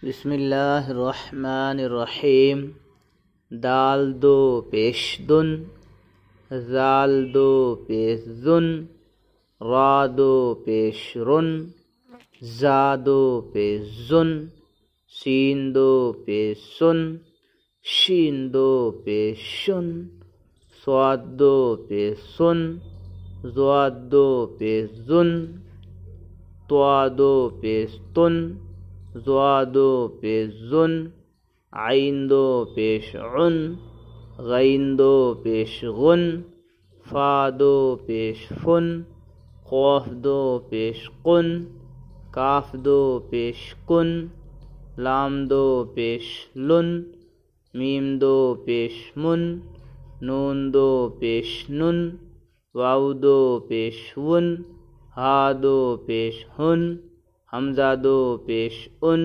بسم اللہ الرحمن الرحیم دال دو پیش دن، زال دو پیش زن، را دو پیش رن، زا دو پیش زن، سین دو پیش سن، شین دو پیش شن، صاد دو پیش سن، ضاد دو پیش زن، طوا دو پیش تن، ضا دو پیش زن، عین دو پیش عن، غین دو پیش غن، فا دو پیش فن، قاف دو پیش قن، کاف دو پیش کن، لام دو پیش لن، میم دو پیش من، نون دو پیش نن، واو دو پیش ون، ہا دو پیش ہن، حمزہ دو پیش ان،